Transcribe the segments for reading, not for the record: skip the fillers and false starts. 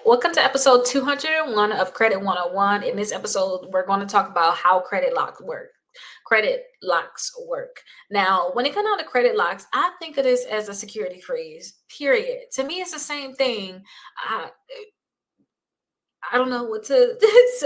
Welcome to episode 201 of Credit 101. In this episode, we're going to talk about how credit locks work. Credit locks work. Now, when it comes down to credit locks, I think of this as a security freeze, period. To me, it's the same thing. I, I don't know what to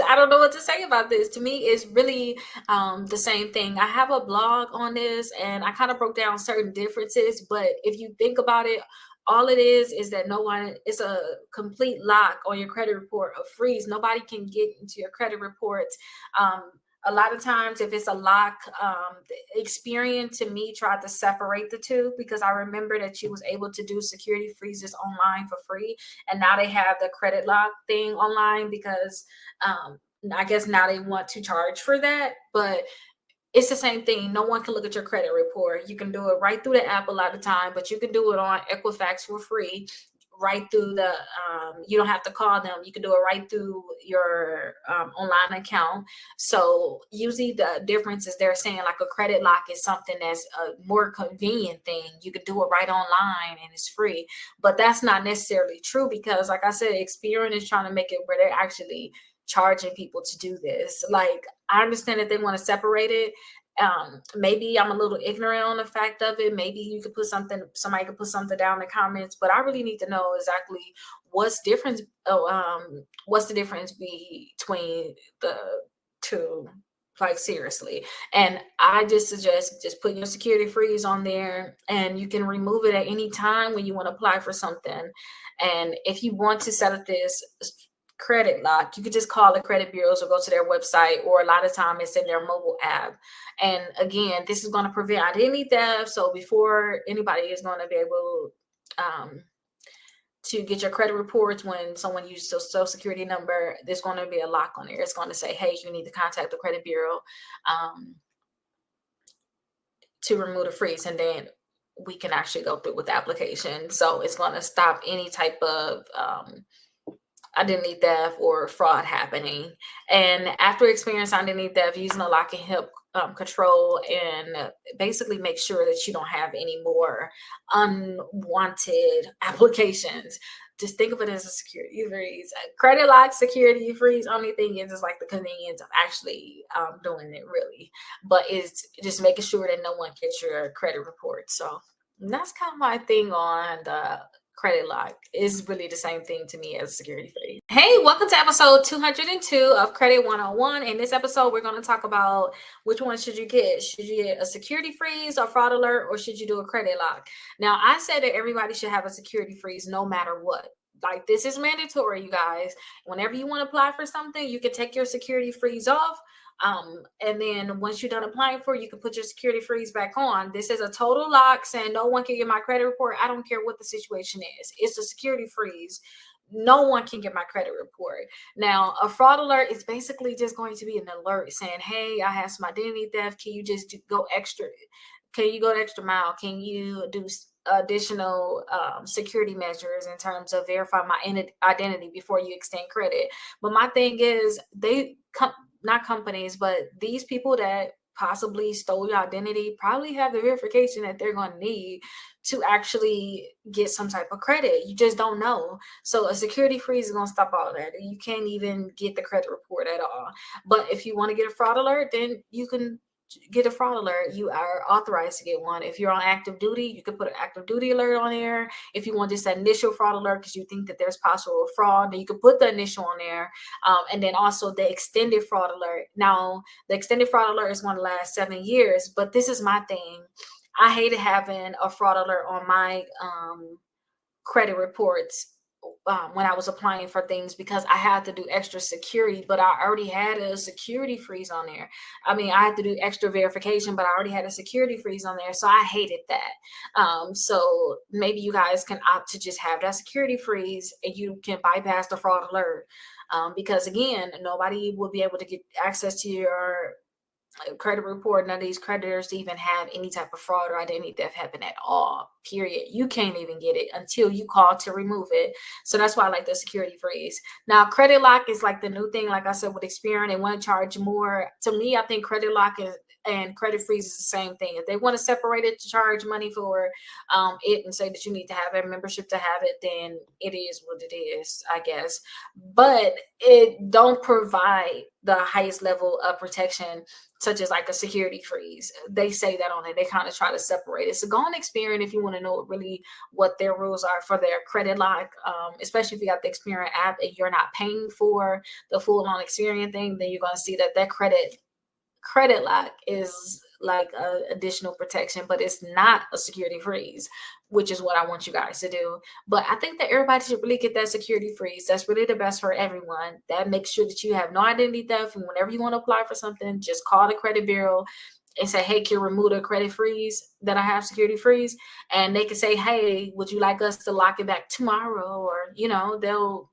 I don't know what to say about this. To me, it's really the same thing. I have a blog on this, and I kind of broke down certain differences. But if you think about it, all it is that no one. It's a complete lock on your credit report, a freeze. Nobody can get into your credit reports. Um, a lot of times, if it's a lock, Experian to me tried to separate the two because I remember that you was able to do security freezes online for free, and now they have the credit lock thing online because I guess now they want to charge for that. But it's the same thing. No one can look at your credit report. You can do it right through the app a lot of time, but you can do it on Equifax for free, right through the. You don't have to call them. You can do it right through your online account. So usually the difference is they're saying like a credit lock is something that's a more convenient thing. You can do it right online and it's free, but that's not necessarily true because, like I said, Experian is trying to make it where they're actually charging people to do this. Like, I understand that they want to separate it. Maybe I'm a little ignorant on the fact of it. Maybe you could put somebody could put something down in the comments, but I really need to know exactly what's the difference between the two, like, seriously. And I just suggest just put your security freeze on there, and you can remove it at any time when you want to apply for something. And if you want to set up this credit lock, you could just call the credit bureaus or go to their website, or a lot of time it's in their mobile app. And again, this is going to prevent identity theft. So before anybody is going to be able to get your credit reports, when someone uses your social security number, there's going to be a lock on there. It's going to say, hey, you need to contact the credit bureau to remove the freeze, and then we can actually go through with the application. So it's going to stop any type of identity theft or fraud happening. And after experiencing identity theft, using a lock can help control and basically make sure that you don't have any more unwanted applications. Just think of it as a security freeze. Credit lock, security freeze. Only thing is like the convenience of actually doing it, really. But it's just making sure that no one gets your credit report. So that's kind of my thing on the credit lock. Is really the same thing to me as security freeze. Hey, welcome to episode 202 of Credit 101. In this episode, we're going to talk about which one should you get. Should you get a security freeze or fraud alert, or should you do a credit lock? Now, I said that everybody should have a security freeze no matter what. Like, this is mandatory, you guys. Whenever you want to apply for something, you can take your security freeze off. And then once you're done applying for it, you can put your security freeze back on. This is a total lock saying no one can get my credit report. I don't care what the situation is. It's a security freeze. No one can get my credit report. Now, a fraud alert is basically just going to be an alert saying, hey, I have some identity theft. Can you just go extra? Can you go the extra mile? Can you do additional security measures in terms of verify my identity before you extend credit? But my thing is, not companies, but these people that possibly stole your identity probably have the verification that they're going to need to actually get some type of credit. You just don't know. So a security freeze is going to stop all that. You can't even get the credit report at all. But if you want to get a fraud alert, then you can get a fraud alert. You are authorized to get one. If you're on active duty, you can put an active duty alert on there. If you want just that initial fraud alert because you think that there's possible fraud, then you can put the initial on there. And then also the extended fraud alert. Now, the extended fraud alert is going to last 7 years, but this is my thing. I hated having a fraud alert on my credit reports when I was applying for things because I had to do extra security, but I already had a security freeze on there. I mean, I had to do extra verification, but I already had a security freeze on there. So I hated that. So maybe you guys can opt to just have that security freeze and you can bypass the fraud alert. Because again, nobody will be able to get access to your credit report. None of these creditors even have any type of fraud or identity theft happen at all. period. You can't even get it until you call to remove it. So that's why I like the security freeze. Now, credit lock is like the new thing. Like I said, with Experian, they want to charge more. To me, I think credit lock and credit freeze is the same thing. If they want to separate it to charge money for it and say that you need to have a membership to have it, then it is what it is, I guess. But it don't provide the highest level of protection, such as like a security freeze. They say that on it. They kind of try to separate it. So go on Experian if you want to know really what their rules are for their credit lock, especially if you got the Experian app and you're not paying for the full on Experian thing, then you're going to see that that credit lock is like additional protection, but it's not a security freeze, which is what I want you guys to do. But I think that everybody should really get that security freeze. That's really the best for everyone. That makes sure that you have no identity theft. And whenever you want to apply for something, just call the credit bureau and say, hey, can you remove the credit freeze that I have, security freeze? And they can say, hey, would you like us to lock it back tomorrow? Or, you know, they'll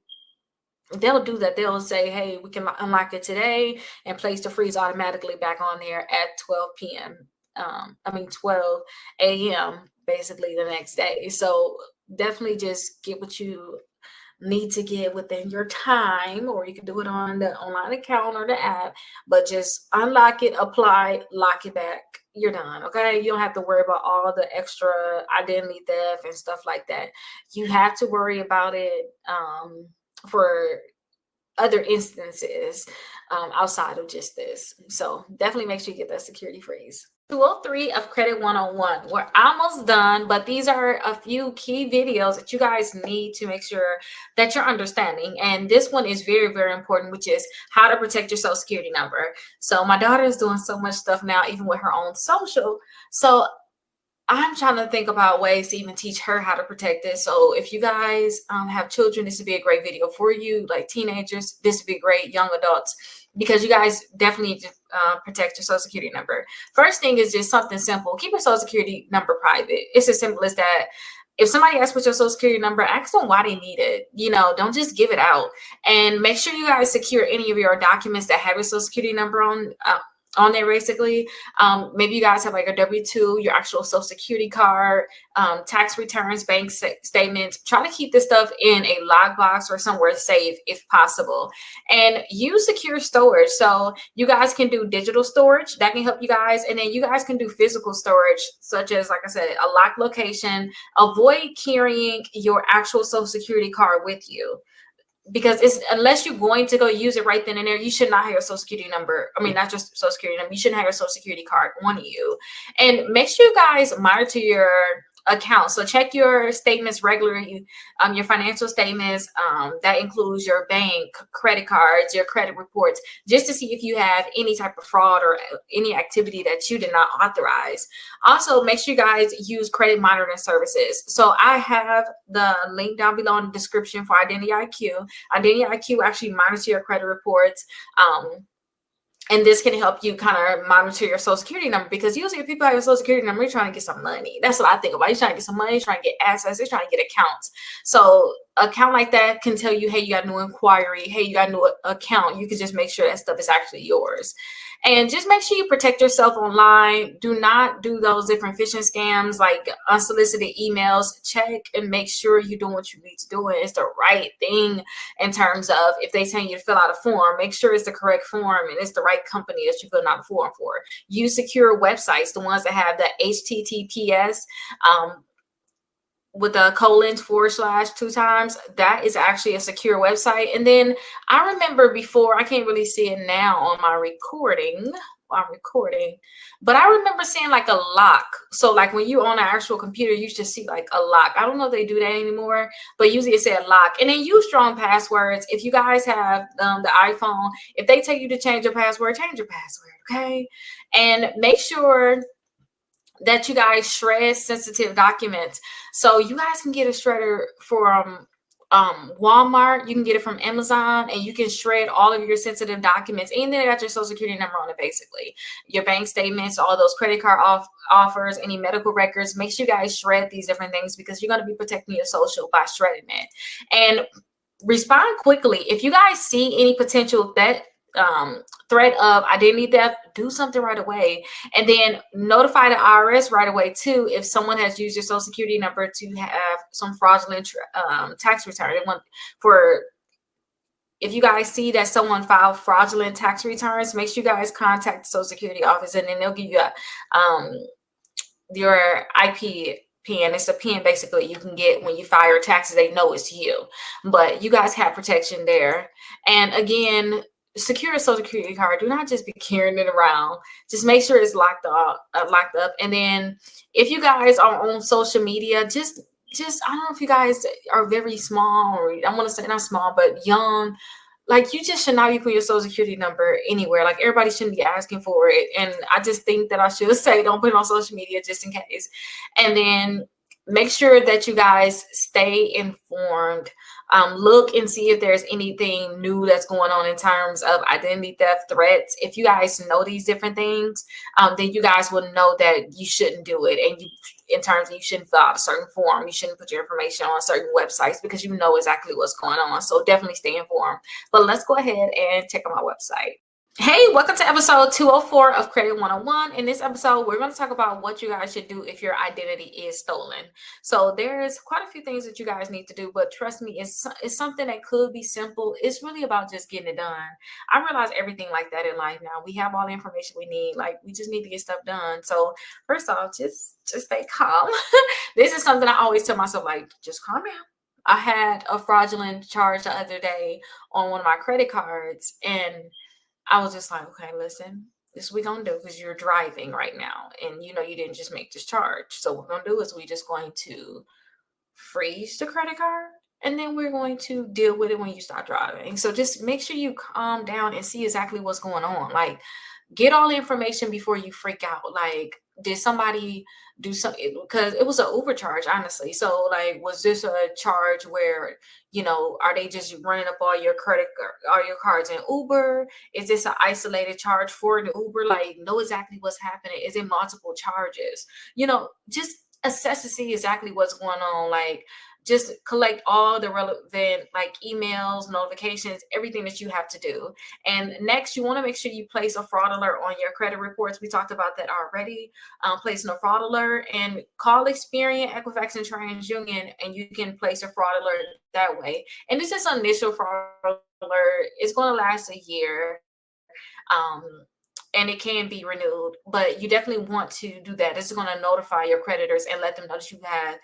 do that. They'll say, hey, we can unlock it today and place the freeze automatically back on there at 12 p.m. 12 a.m. basically the next day. So definitely just get what you need to get within your time, or you can do it on the online account or the app, but just unlock it, apply, lock it back. You're done. Okay. You don't have to worry about all the extra identity theft and stuff like that. You have to worry about it for other instances outside of just this. So definitely make sure you get that security freeze. 203 of Credit 101. We're almost done, but these are a few key videos that you guys need to make sure that you're understanding. And this one is very, very important, which is how to protect your social security number. So my daughter is doing so much stuff now, even with her own social. So I'm trying to think about ways to even teach her how to protect this. So if you guys have children, this would be a great video for you, like teenagers. This would be great, young adults, because you guys definitely need to protect your social security number. First thing is just something simple. Keep your social security number private. It's as simple as that. If somebody asks for your social security number, ask them why they need it. You know, don't just give it out. And make sure you guys secure any of your documents that have your social security number on there, basically. Maybe you guys have like a W-2, your actual social security card, tax returns, bank statements. Try to keep this stuff in a lockbox or somewhere safe if possible. And use secure storage. So you guys can do digital storage. That can help you guys. And then you guys can do physical storage, such as, like I said, a locked location. Avoid carrying your actual social security card with you, because it's, unless you're going to go use it right then and there, you should not have your social security number. I mean, not just social security number. You shouldn't have your social security card on you. And make sure you guys monitor your account. So check your statements regularly, your financial statements. That includes your bank, credit cards, your credit reports, just to see if you have any type of fraud or any activity that you did not authorize. Also, make sure you guys use credit monitoring services. So I have the link down below in the description for Identity IQ. Identity IQ actually monitors your credit reports. And this can help you kind of monitor your social security number, because usually if people have your social security number, you're trying to get some money. That's what I think about. You're trying to get some money, you're trying to get access, you're trying to get accounts. So an account like that can tell you, hey, you got a new inquiry, hey, you got a new account. You can just make sure that stuff is actually yours. And just make sure you protect yourself online. Do not do those different phishing scams like unsolicited emails. Check and make sure you're doing what you need to do, and it's the right thing in terms of if they tell you to fill out a form, make sure it's the correct form and it's the right company that you're filling out a form for. Use secure websites, the ones that have the HTTPS with a :/2 times. That is actually a secure website. And then I remember before, I can't really see it now on my recording while I'm recording, but I remember seeing like a lock. So like when you on an actual computer, you just see like a lock. I don't know if they do that anymore, but usually it said lock. And then use strong passwords. If you guys have the iPhone, if they tell you to change your password, change your password, okay? And make sure that you guys shred sensitive documents. So you guys can get a shredder from Walmart, you can get it from Amazon, and you can shred all of your sensitive documents. And then they got your social security number on it, basically. Your bank statements, all those credit card offers, any medical records. Make sure you guys shred these different things, because you're going to be protecting your social by shredding it. And respond quickly. If you guys see any potential threat of identity theft, do something right away. And then notify the IRS right away too if someone has used your social security number to have some fraudulent tax return. They want for if you guys see that someone filed fraudulent tax returns, make sure you guys contact the Social Security office, and then they'll give you your IP pin. It's a pin basically you can get when you file your taxes. They know it's you, but you guys have protection there. And again, secure a Social Security card. Do not just be carrying it around. Just make sure it's locked up. And then if you guys are on social media, just I don't know if you guys are very small, or I want to say not small, but young. Like, you just should not be putting your social security number anywhere. Like, everybody shouldn't be asking for it. And I just think that I should say don't put it on social media just in case. And then make sure that you guys stay informed. Look and see if there's anything new that's going on in terms of identity theft threats. If you guys know these different things, then you guys will know that you shouldn't do it. And you, in terms of, you shouldn't fill out a certain form, you shouldn't put your information on certain websites, because you know exactly what's going on. So definitely stay informed. But let's go ahead and check out my website. Hey, welcome to episode 204 of Credit 101. In this episode, we're going to talk about what you guys should do if your identity is stolen. So there's quite a few things that you guys need to do, but trust me, it's something that could be simple. It's really about just getting it done. I realize everything like that in life now. We have all the information we need. Like, we just need to get stuff done. So first off, just stay calm. This is something I always tell myself, like, just calm down. I had a fraudulent charge the other day on one of my credit cards, and I was just like, okay, listen, this is what we're gonna do, because you're driving right now, and you know you didn't just make this charge. So what we're gonna do is we just going to freeze the credit card, and then we're going to deal with it when you start driving. So just make sure you calm down and see exactly what's going on. Like, get all the information before you freak out. Like, did somebody do something? Because it was an Uber charge, honestly. So, like, was this a charge where, are they just running up all your all your cards in Uber? Is this an isolated charge for the Uber? Like, know exactly what's happening. Is it multiple charges? Just assess to see exactly what's going on. Like, just collect all the relevant, like, emails, notifications, everything that you have to do. And next, you want to make sure you place a fraud alert on your credit reports. We talked about that already. Placing a fraud alert, and call Experian, Equifax, and TransUnion, and you can place a fraud alert that way. And this is initial fraud alert. It's going to last a year. And it can be renewed, but you definitely want to do that. It's going to notify your creditors and let them know that you had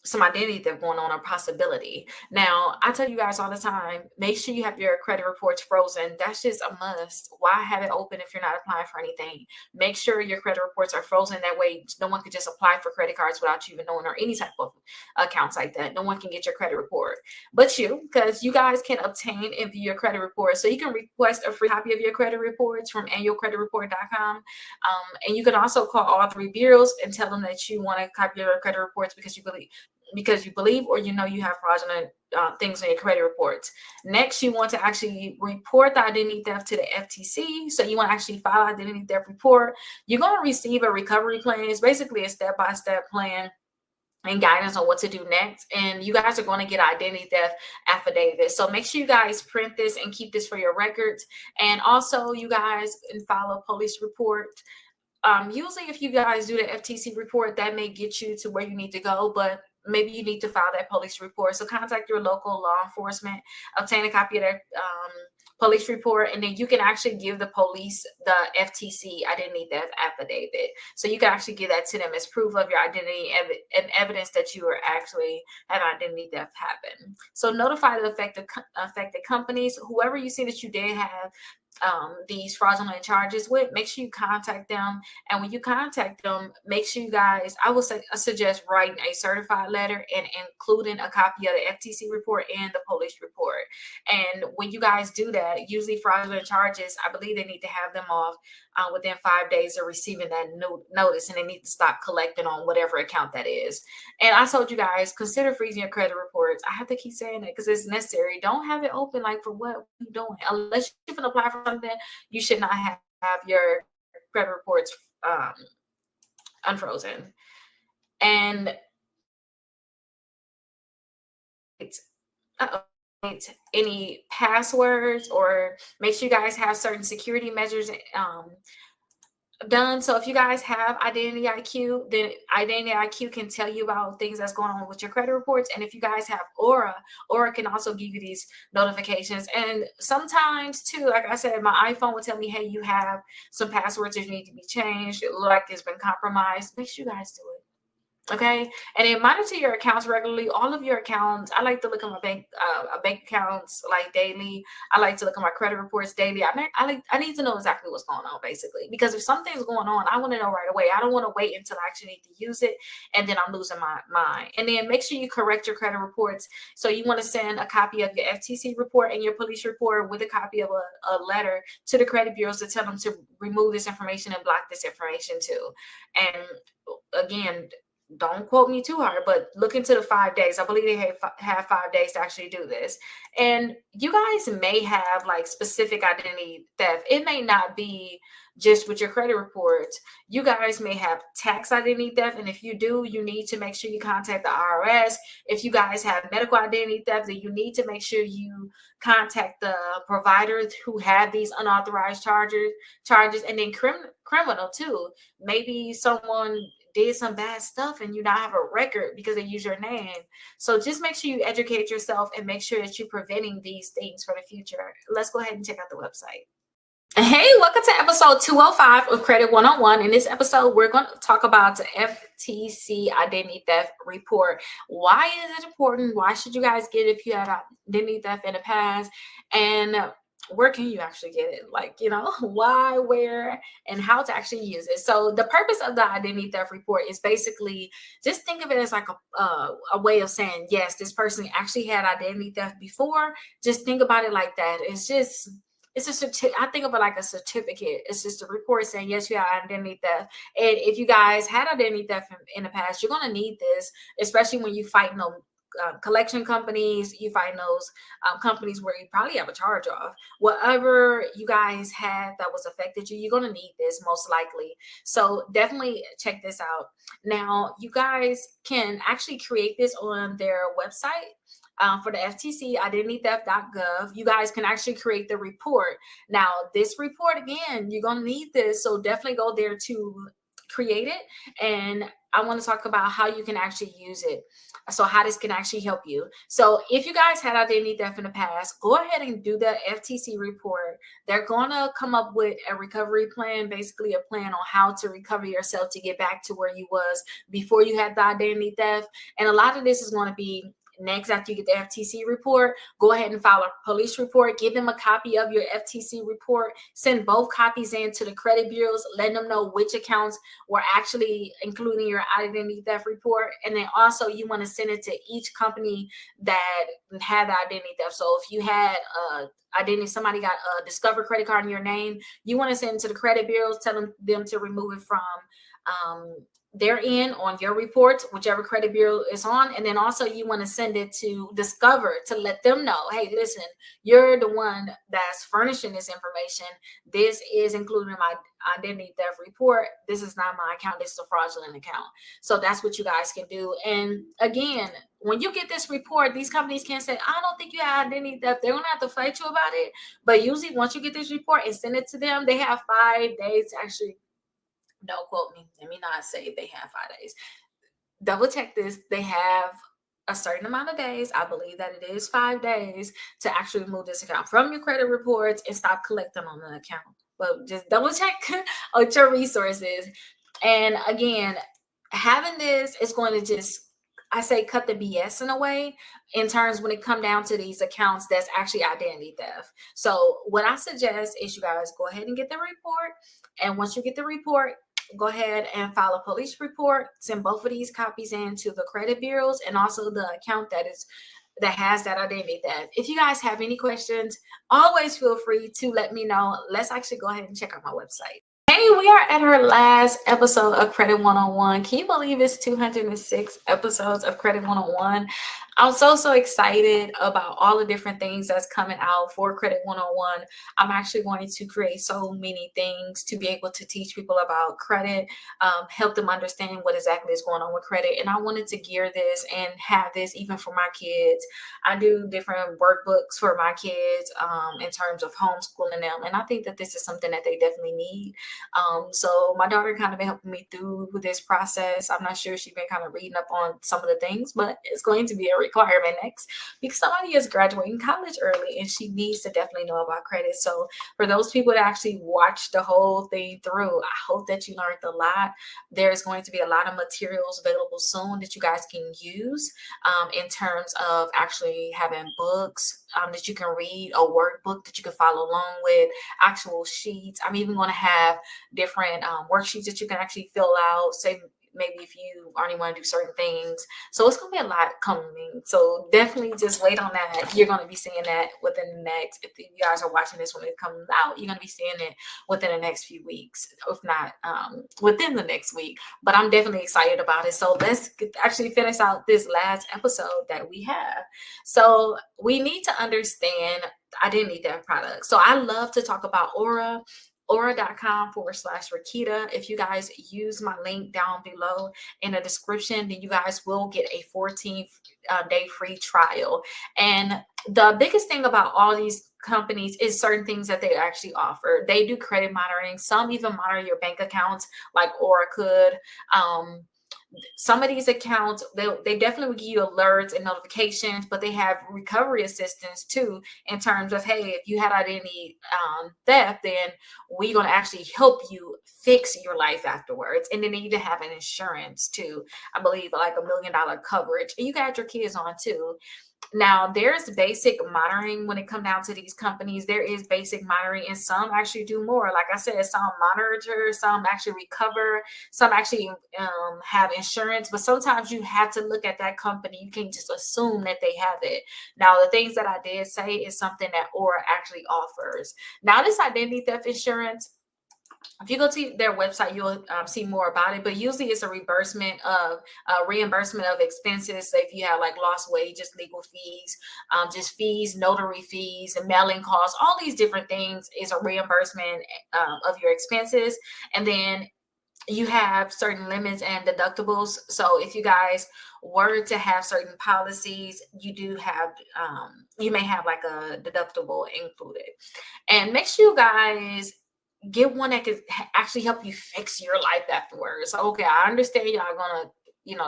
some identity theft going on, or possibility. Now, I tell you guys all the time, make sure you have your credit reports frozen. That's just a must. Why have it open if you're not applying for anything? Make sure your credit reports are frozen. That way, no one could just apply for credit cards without you even knowing, or any type of accounts like that. No one can get your credit report but you, because you guys can obtain and view your credit report. So you can request a free copy of your credit reports from annualcreditreport.com. And you can also call all three bureaus and tell them that you want a copy of your credit reports because you believe or you have fraudulent things on your credit reports. Next, you want to actually report the identity theft to the FTC. So you want to actually file identity theft report. You're going to receive a recovery plan. It's basically a step-by-step plan and guidance on what to do next. And you guys are going to get identity theft affidavit. So make sure you guys print this and keep this for your records. And also, you guys can file a police report. Usually if you guys do the FTC report, that may get you to where you need to go, but maybe you need to file that police report. So contact your local law enforcement, obtain a copy of their police report, and then you can actually give the police the FTC identity theft affidavit. So you can actually give that to them as proof of your identity and evidence that you are actually had identity theft happen. So notify the affected companies, whoever you see that you did have these fraudulent charges with. Make sure you contact them. And when you contact them, make sure you guys, I suggest writing a certified letter and including a copy of the FTC report and the police report. And when you guys do that, usually fraudulent charges, I believe they need to have them off within 5 days of receiving that notice, and they need to stop collecting on whatever account that is. And I told you guys, consider freezing your credit reports. I have to keep saying that because it's necessary. Don't have it open. Like, for what are you doing? Unless you can apply for something, you should not have your credit reports unfrozen. And it's any passwords, or make sure you guys have certain security measures done. So if you guys have Identity IQ, then Identity IQ can tell you about things that's going on with your credit reports. And if you guys have Aura can also give you these notifications. And sometimes too, like I said, my iPhone will tell me, hey, you have some passwords that need to be changed. It look like it's been compromised. Make sure you guys do it. Okay, and then monitor your accounts regularly. All of your accounts. I like to look at my bank accounts like daily. I like to look at my credit reports daily. I need to know exactly what's going on, basically, because if something's going on, I want to know right away. I don't want to wait until I actually need to use it, and then I'm losing my mind. And then make sure you correct your credit reports. So you want to send a copy of your FTC report and your police report with a copy of a letter to the credit bureaus to tell them to remove this information and block this information too. And again, don't quote me too hard, but look into the 5 days. I believe they have 5 days to actually do this. And you guys may have like specific identity theft. It may not be just with your credit reports. You guys may have tax identity theft. And if you do, you need to make sure you contact the IRS. If you guys have medical identity theft, then you need to make sure you contact the providers who have these unauthorized charges. And then criminal too. Maybe someone did some bad stuff and you now have a record because they use your name. So just make sure you educate yourself and make sure that you're preventing these things for the future. Let's go ahead and check out the website. Hey, welcome to episode 205 of Credit 101. In this episode, we're going to talk about the FTC Identity Theft Report. Why is it important? Why should you guys get it if you had identity theft in the past? And where can you actually get it? Like, why, where, and how to actually use it. So the purpose of the identity theft report is basically, just think of it as like a way of saying, yes, this person actually had identity theft before. Just think about it like that. I think of it like a certificate. It's just a report saying, yes, you have identity theft. And if you guys had identity theft in the past, you're going to need this, especially when you fight collection companies, you find those companies where you probably have a charge off. Whatever you guys had that was affected you're going to need this most likely. So definitely check this out. Now, you guys can actually create this on their website. For the FTC, identitytheft.gov, you guys can actually create the report. Now, this report, again, you're going to need this. So definitely go there to create it. And I want to talk about how you can actually use it. So how this can actually help you. So if you guys had identity theft in the past, go ahead and do the FTC report. They're going to come up with a recovery plan, basically a plan on how to recover yourself to get back to where you was before you had the identity theft. And a lot of this is going to be next after you get the FTC report. Go ahead and file a police report. Give them a copy of your FTC report. Send both copies in to the credit bureaus. Let them know which accounts were actually including your identity theft report. And then also you want to send it to each company that had the identity theft. So if you had somebody got a Discover credit card in your name, you want to send it to the credit bureaus, telling them to remove it from they're in on your reports, whichever credit bureau is on. And then also you want to send it to Discover to let them know, hey, listen, you're the one that's furnishing this information. This is included in my identity theft report. This is not my account. This is a fraudulent account. So that's what you guys can do. And again, when you get this report, these companies can't say, I don't think you have identity theft. They're going to have to fight you about it. But usually once you get this report and send it to them, they have 5 days to actually, don't quote me. Let me not say they have 5 days. Double check this. They have a certain amount of days. I believe that it is 5 days to actually remove this account from your credit reports and stop collecting on the account. But just double check on your resources. And again, having this is going to just, I say, cut the BS in a way in terms when it come down to these accounts that's actually identity theft. So what I suggest is you guys go ahead and get the report. And once you get the report, go ahead and file a police report. Send both of these copies in to the credit bureaus and also the account that has that identity theft. If you guys have any questions, always feel free to let me know. Let's actually go ahead and check out my website. Hey, we are at our last episode of Credit 101. Can you believe it's 206 episodes of Credit 101? I'm so excited about all the different things that's coming out for Credit 101. I'm actually going to create so many things to be able to teach people about credit, help them understand what exactly is going on with credit. And I wanted to gear this and have this even for my kids. I do different workbooks for my kids in terms of homeschooling them. And I think that this is something that they definitely need. So my daughter kind of been helping me through this process. I'm not sure she's been kind of reading up on some of the things, but it's going to be a requirement next because somebody is graduating college early and she needs to definitely know about credit. So for those people that actually watch the whole thing through, I hope that you learned a lot. There's going to be a lot of materials available soon that you guys can use in terms of actually having books that you can read, a workbook that you can follow along with, actual sheets. I'm even going to have different worksheets that you can actually fill out. Say maybe if you only want to do certain things. So it's going to be a lot coming. So definitely just wait on that. You're going to be seeing that within the next, if you guys are watching this when it comes out, you're going to be seeing it within the next few weeks, if not within the next week. But I'm definitely excited about it. So let's actually finish out this last episode that we have. So we need to understand identity theft products. So I love to talk about aura.com/Rickita. If you guys use my link down below in the description, then you guys will get a 14-day free trial. And the biggest thing about all these companies is certain things that they actually offer. They do credit monitoring. Some even monitor your bank accounts like Aura could. Some of these accounts, they definitely will give you alerts and notifications, but they have recovery assistance too, in terms of, hey, if you had identity theft, then we're going to actually help you fix your life afterwards. And then they even have an insurance too, I believe, like $1 million coverage, and you got your kids on too. Now, there's basic monitoring when it comes down to these companies. There is basic monitoring, and some actually do more. Like I said, some monitor, some actually recover, some actually have insurance. But sometimes you have to look at that company. You can't just assume that they have it. Now, the things that I did say is something that Aura actually offers. Now, this identity theft insurance, if you go to their website, you'll see more about it. But usually, it's a reimbursement of expenses. So if you have like lost wages, legal fees, just fees, notary fees, and mailing costs, all these different things is a reimbursement of your expenses. And then you have certain limits and deductibles. So if you guys were to have certain policies, you do have you may have like a deductible included. And make sure you guys get one that could actually help you fix your life afterwards. So, okay, I understand y'all gonna,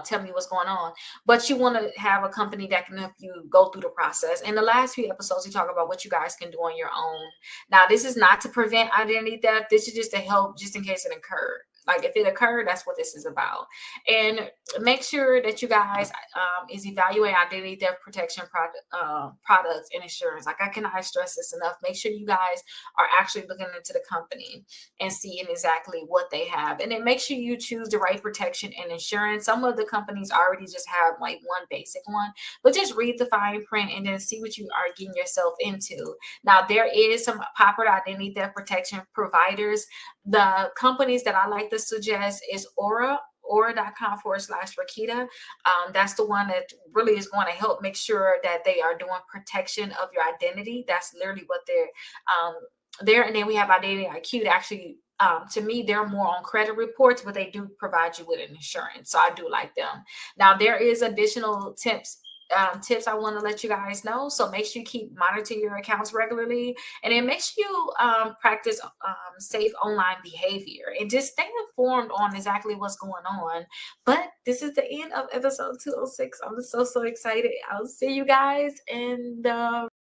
tell me what's going on, but you want to have a company that can help you go through the process. In the last few episodes, we talk about what you guys can do on your own. Now, this is not to prevent identity theft. This is just to help, just in case it occurred. Like if it occurred, that's what this is about. And make sure that you guys is evaluate identity theft protection products and insurance. Like I cannot stress this enough. Make sure you guys are actually looking into the company and seeing exactly what they have. And then make sure you choose the right protection and insurance. Some of the companies already just have like one basic one, but just read the fine print and then see what you are getting yourself into. Now, there is some popular identity theft protection providers. The companies that I like to suggest is aura.com/Rickita. That's the one that really is going to help make sure that they are doing protection of your identity. That's literally what they're there. And then we have Identity IQ to actually, to me, they're more on credit reports, but they do provide you with an insurance. So I do like them. Now, there is additional tips I want to let you guys know. So make sure you keep monitoring your accounts regularly, and then make sure you practice safe online behavior and just stay informed on exactly what's going on. But this is the end of episode 206. I'm so excited. I'll see you guys in the